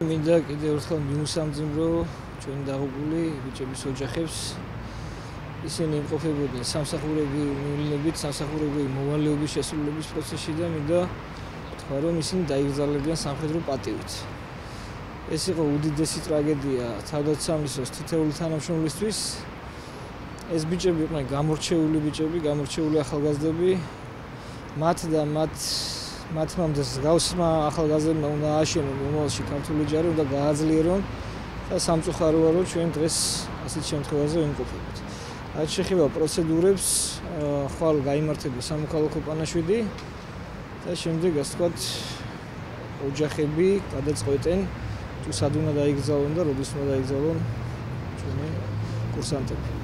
მინდა კიდევ ერთხელ მიუსამძიმრო ჩვენი დაღუპული ბიჭების ოჯახებს. ისინი იმყოფებოდნენ სამსახურებრივი მოვლენებით, სამსახურებრივი მოვალეობის შესრულების პროცესში და მინდა თქვა, რომ ისინი დაიგზავნებიან სამხედრო პატივით. ეს იყო უდიდესი ტრაგედია თავდაცვის თითოეული თანამშრომლისთვის. ეს ბიჭები იყვნენ გამორჩეული ბიჭები, გამორჩეული ახალგაზრდები. მათ და მათმა მსგავსმა ახალგაზრდებმა უნდა ააშენონ მომავალში ქართული ჯარი, უნდა გააძლიერონ და სამწუხაროა, რომ ჩვენ დღეს ასეთ შემთხვევაზე ვიმყოფებით. რაც შეეხება პროცედურებს, ხვალ გაიმართება სამოქალაქო პანაშვიდი და შემდეგ ასე ვთქვათ ოჯახები გადაწყვეტენ თუ სად უნდა დაიგზავნონ და როდის უნდა დაიგზავნონ ჩვენი კურსანტები.